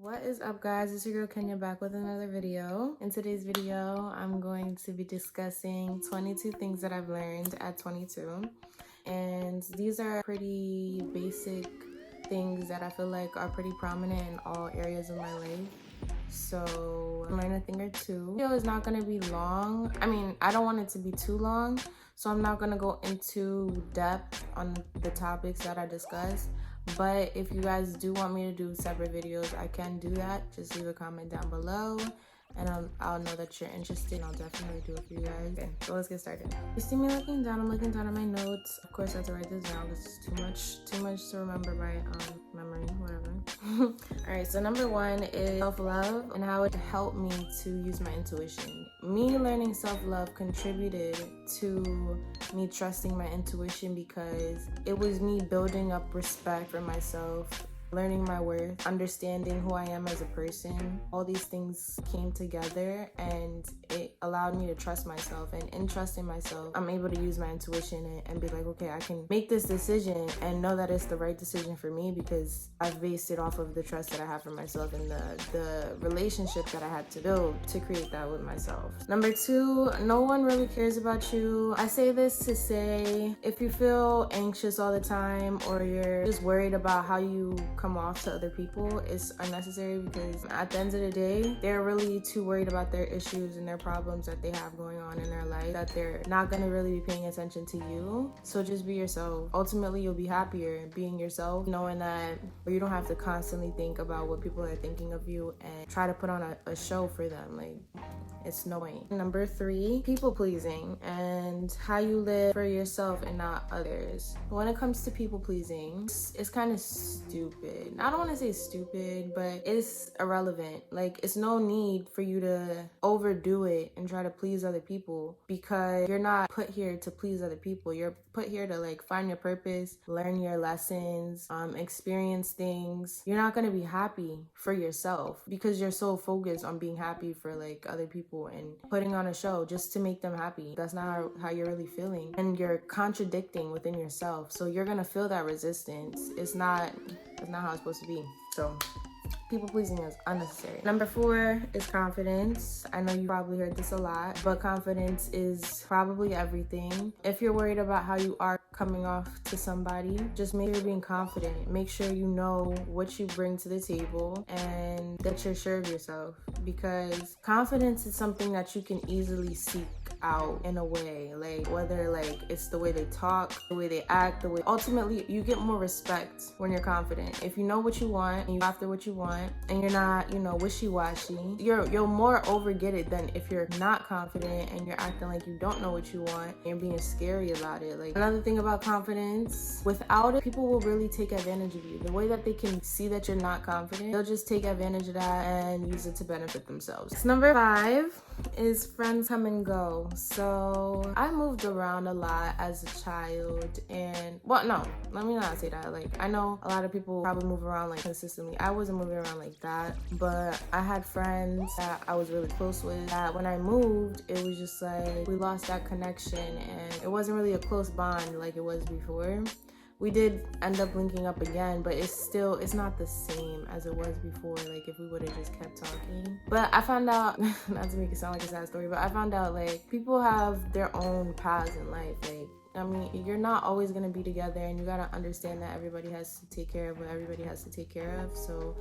What is up, guys? It's your girl Kenya back with another video. In today's video, I'm going to be discussing 22 things that I've learned at 22. And these are pretty basic things that I feel like are pretty prominent in all areas of my life. So learn a thing or two. The video is not going to be long. I mean, I don't want it to be too long, so I'm not going to go into depth on the topics that I discussed. But if you guys do want me to do separate videos, I can do that. Just leave a comment down below and I'll know that you're interested, and I'll definitely do it for you guys. Okay, so let's get started. You see me looking down, I'm looking down at my notes. Of course I have to write this down because it's too much to remember by memory, whatever. Alright, so number one is self-love and how it helped me to use my intuition. Me learning self-love contributed to me trusting my intuition because it was me building up respect for myself, learning my worth, understanding who I am as a person. All these things came together and it allowed me to trust myself. And in trusting myself, I'm able to use my intuition and be like, okay, I can make this decision and know that it's the right decision for me because I've based it off of the trust that I have for myself and the relationship that I had to build to create that with myself. Number two, no one really cares about you. I say this to say, if you feel anxious all the time or you're just worried about how you come off to other people, it's unnecessary because at the end of the day, they're really too worried about their issues and their problems that they have going on in their life that they're not going to really be paying attention to you. So just be yourself. Ultimately, you'll be happier being yourself, knowing that you don't have to constantly think about what people are thinking of you and try to put on a show for them. Like, it's no way. Number three, people pleasing and how you live for yourself and not others. When it comes to people pleasing, it's kind of stupid. I don't want to say stupid, but it's irrelevant. Like, it's no need for you to overdo it and try to please other people because you're not put here to please other people. You're put here to like find your purpose, learn your lessons, experience things. You're not going to be happy for yourself because you're so focused on being happy for like other people and putting on a show just to make them happy. That's not how you're really feeling, and you're contradicting within yourself, so you're gonna feel that resistance. That's not how it's supposed to be. So people pleasing is unnecessary. Number four is confidence. I know you probably heard this a lot, but confidence is probably everything. If you're worried about how you are coming off to somebody, just make sure you're being confident. Make sure you know what you bring to the table and that you're sure of yourself, because confidence is something that you can easily seek out in a way, like whether like it's the way they talk, the way they act, the way ultimately you get more respect when you're confident. If you know what you want and you go after what you want and you're not, wishy-washy, you'll more over get it than if you're not confident and you're acting like you don't know what you want and you're being scary about it. Like, another thing about confidence, without it, people will really take advantage of you. The way that they can see that you're not confident, they'll just take advantage of that and use it to benefit themselves. Number five is friends come and go. So I moved around a lot as a child, and well, no, let me not say that. Like, I know a lot of people probably move around like consistently. I wasn't moving around like that, but I had friends that I was really close with that when I moved, it was just like we lost that connection and it wasn't really a close bond like it was before. We did end up linking up again, but it's not the same as it was before, like if we would have just kept talking. But I found out, not to make it sound like a sad story, but I found out like people have their own paths in life. Like, I mean, you're not always gonna be together, and you gotta understand that everybody has to take care of what everybody has to take care of. So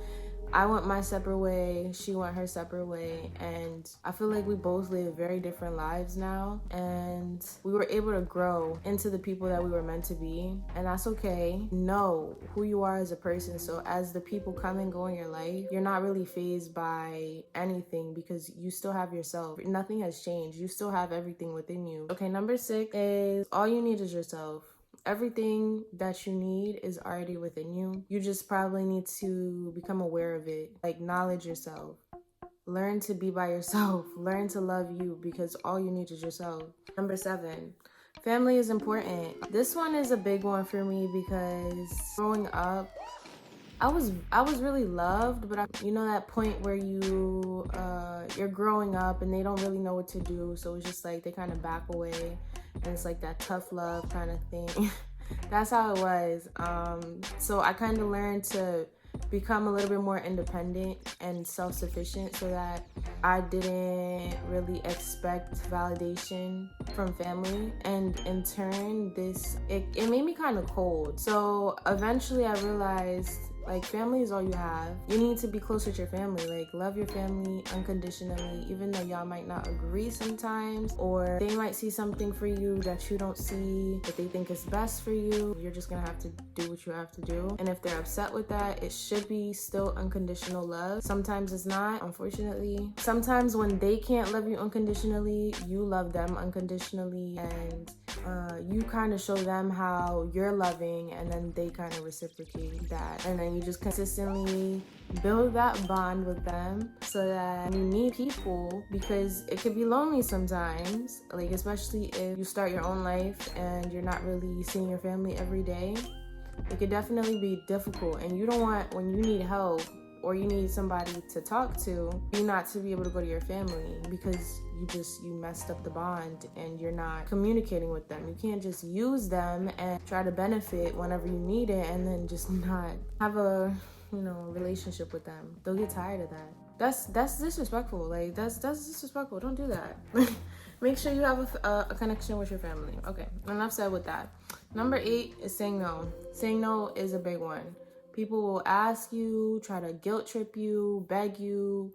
I went my separate way, she went her separate way, and I feel like we both live very different lives now, and we were able to grow into the people that we were meant to be, and that's okay. Know who you are as a person, so as the people come and go in your life, you're not really fazed by anything because you still have yourself. Nothing has changed. You still have everything within you. Okay, number six is all you need is yourself. Everything that you need is already within you. You just probably need to become aware of it. Like, acknowledge yourself. Learn to be by yourself. Learn to love you because all you need is yourself. Number seven, family is important. This one is a big one for me because growing up, I was really loved, but that point where you're growing up and they don't really know what to do, so it's just like they kind of back away, and it's like that tough love kind of thing. That's how it was. So I kind of learned to become a little bit more independent and self-sufficient so that I didn't really expect validation from family. And in turn, it made me kind of cold. So eventually I realized, like, family is all you have. You need to be close with your family. Like, love your family unconditionally, even though y'all might not agree sometimes, or they might see something for you that you don't see, that they think is best for you. You're just gonna have to do what you have to do. And if they're upset with that, it should be still unconditional love. Sometimes it's not, unfortunately. Sometimes when they can't love you unconditionally, you love them unconditionally, and you kind of show them how you're loving, and then they kind of reciprocate that. And then you just consistently build that bond with them so that you need people, because it could be lonely sometimes, like especially if you start your own life and you're not really seeing your family every day. It could definitely be difficult, and you don't want, when you need help or you need somebody to talk to, you not to be able to go to your family because you messed up the bond and you're not communicating with them. You can't just use them and try to benefit whenever you need it and then just not have a relationship with them. They'll get tired of that. That's disrespectful. Like, that's disrespectful. Don't do that. Make sure you have a connection with your family. Okay, enough said with that. Number 8 is saying no. Saying no is a big one. People will ask you, try to guilt trip you, beg you.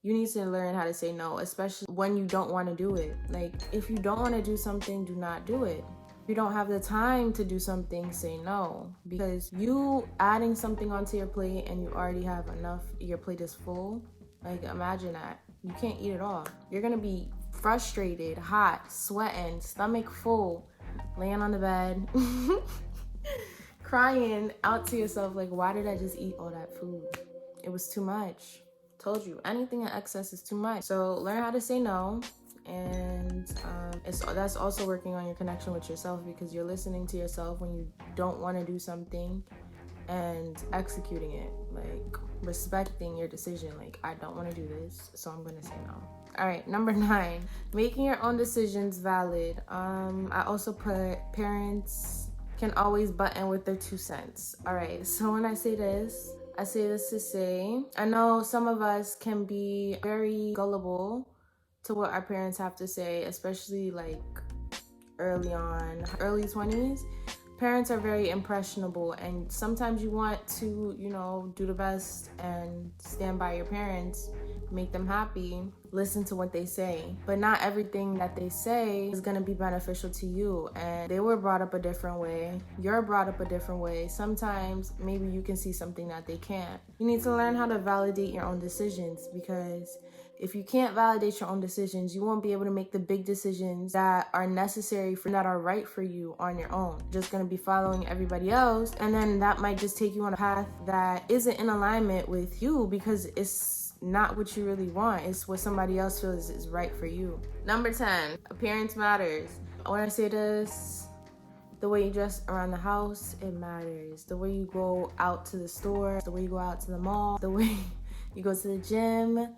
You need to learn how to say no, especially when you don't want to do it. Like, if you don't want to do something, do not do it. If you don't have the time to do something, say no. Because you adding something onto your plate and you already have enough, your plate is full. Like, imagine that. You can't eat it all. You're going to be frustrated, hot, sweating, stomach full, laying on the bed, crying out to yourself, like, why did I just eat all that food? It was too much. Told you, anything in excess is too much. So learn how to say no, and that's also working on your connection with yourself, because you're listening to yourself when you don't want to do something and executing it, like respecting your decision. Like, I don't want to do this, so I'm gonna say no. All right, number 9, making your own decisions valid. I also put parents can always butt in with their 2 cents. All right, so when I say this to say, I know some of us can be very gullible to what our parents have to say, especially like early 20s. Parents are very impressionable, and sometimes you want to, do the best and stand by your parents, make them happy, listen to what they say. But not everything that they say is going to be beneficial to you, and they were brought up a different way. You're brought up a different way. Sometimes maybe you can see something that they can't. You need to learn how to validate your own decisions, because if you can't validate your own decisions, you won't be able to make the big decisions that are necessary that are right for you on your own. You're just going to be following everybody else, and then that might just take you on a path that isn't in alignment with you, because it's not what you really want. It's what somebody else feels is right for you. Number 10, appearance matters. When I say this, the way you dress around the house, it matters. The way you go out to the store, the way you go out to the mall, the way you go to the gym,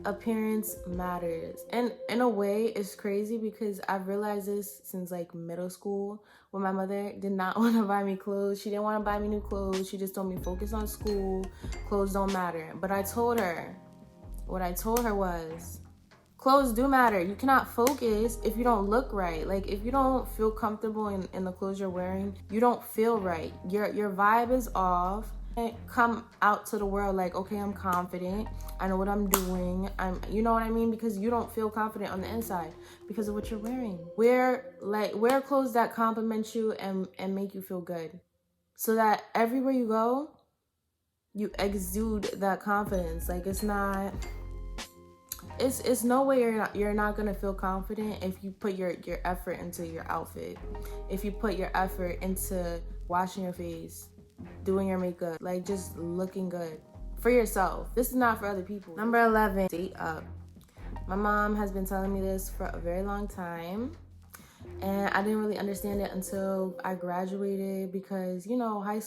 appearance matters. And in a way, it's crazy because I've realized this since like middle school, when my mother did not want to buy me clothes. She didn't want to buy me new clothes. She just told me focus on school, clothes don't matter. But what I told her was, clothes do matter. You cannot focus if you don't look right. Like, if you don't feel comfortable in the clothes you're wearing, you don't feel right. Your vibe is off. Come out to the world like, okay, I'm confident, I know what I'm doing, you know what I mean? Because you don't feel confident on the inside because of what you're wearing. Wear clothes that compliment you and make you feel good, so that everywhere you go, you exude that confidence. Like, it's no way you're not gonna feel confident if you put your effort into your outfit, if you put your effort into washing your face, doing your makeup, like just looking good for yourself. This is not for other people. Number 11, date up. My mom has been telling me this for a very long time, and I didn't really understand it until I graduated, because high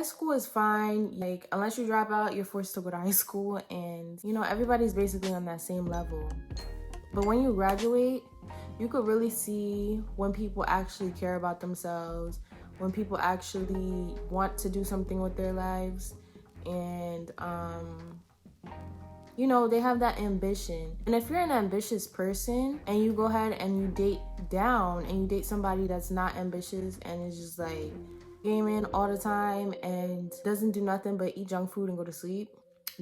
school is fine. Like, unless you drop out, you're forced to go to high school, and everybody's basically on that same level. But when you graduate, you could really see when people actually care about themselves, when people actually want to do something with their lives, and you know, they have that ambition. And if you're an ambitious person and you go ahead and you date down and you date somebody that's not ambitious and is just like gaming all the time and doesn't do nothing but eat junk food and go to sleep,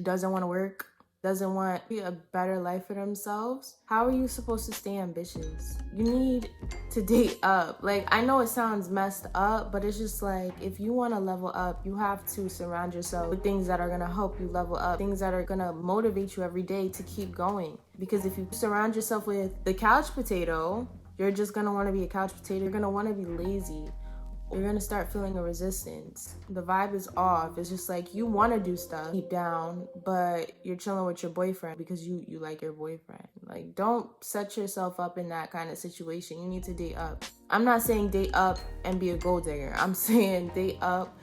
doesn't want to work, doesn't want a better life for themselves, how are you supposed to stay ambitious? You need to date up. Like, I know it sounds messed up, but it's just like, if you want to level up, you have to surround yourself with things that are going to help you level up, things that are going to motivate you every day to keep going. Because if you surround yourself with the couch potato, you're just going to want to be a couch potato. You're going to want to be lazy. You're gonna start feeling a resistance. The vibe is off. It's just like you want to do stuff deep down, but you're chilling with your boyfriend because you like your boyfriend. Like, don't set yourself up in that kind of situation. You need to date up. I'm not saying date up and be a gold digger. I'm saying date up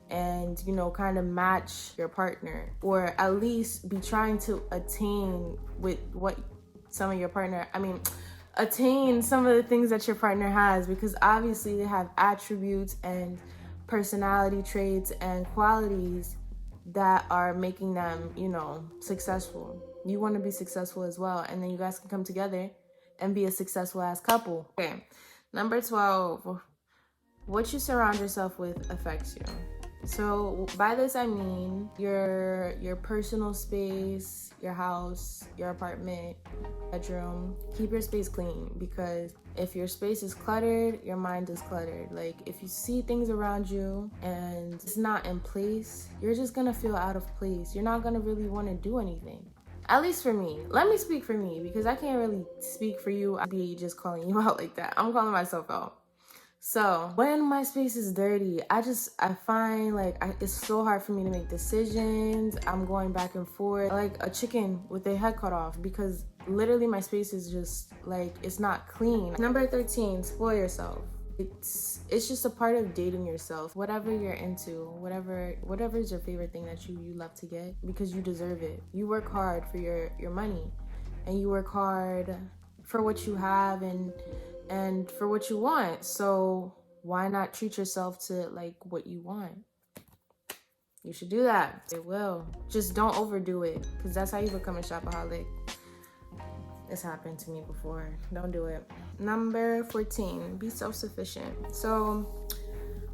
and, you know, kind of match your partner, or at least be trying to attain with what some of your partner, attain some of the things that your partner has, because obviously they have attributes and personality traits and qualities that are making them, you know, successful. You want to be successful as well, and then you guys can come together and be a successful ass couple. Okay, number 12, what you surround yourself with affects you. So by this I mean your personal space, your house, your apartment, bedroom. Keep your space clean, because if your space is cluttered, your mind is cluttered. Like, if you see things around you and it's not in place, you're just gonna feel out of place. You're not gonna really want to do anything. At least for me. Let me speak for me, because I can't really speak for you. I'd be just calling you out like that. I'm calling myself out. So when my space is dirty, I find like it's so hard for me to make decisions. I'm going back and forth like a chicken with their head cut off, because literally my space is just like, it's not clean. Number 13, spoil yourself. It's just a part of dating yourself. Whatever you're into, whatever is your favorite thing that you love to get, because you deserve it. You work hard for your money, and you work hard for what you have and for what you want. So why not treat yourself to like what you want? You should do that. It will. Just don't overdo it, because that's how you become a shopaholic. It's happened to me before. Don't do it. Number 14, be self-sufficient. So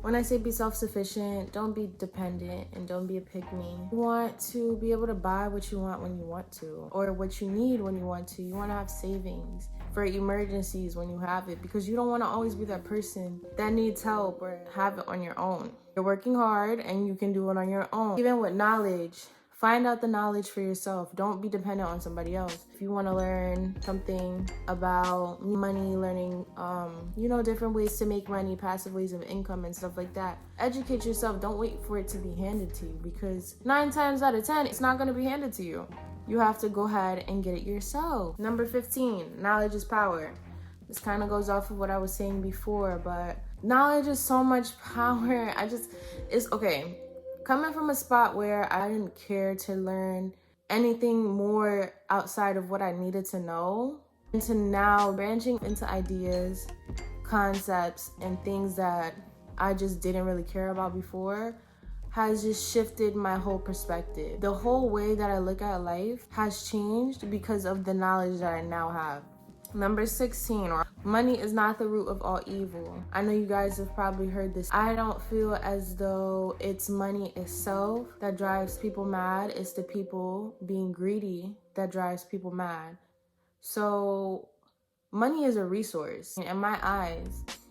when I say be self-sufficient, don't be dependent and don't be a pick-me. You want to be able to buy what you want when you want to, or what you need when you want to. You want to have savings for emergencies when you have it, because you don't want to always be that person that needs help or have it on your own. You're working hard and you can do it on your own. Even with knowledge, find out the knowledge for yourself. Don't be dependent on somebody else. If you want to learn something about money, learning, different ways to make money, passive ways of income and stuff like that, educate yourself. Don't wait for it to be handed to you, because 9 times out of 10, it's not going to be handed to you. You have to go ahead and get it yourself. Number 15, knowledge is power. This kind of goes off of what I was saying before, but knowledge is so much power. It's okay. Coming from a spot where I didn't care to learn anything more outside of what I needed to know, into now branching into ideas, concepts, and things that I just didn't really care about before, has just shifted my whole perspective. The whole way that I look at life has changed because of the knowledge that I now have. Number 16, money is not the root of all evil. I know you guys have probably heard this. I don't feel as though it's money itself that drives people mad. It's the people being greedy that drives people mad. So money is a resource. In my eyes,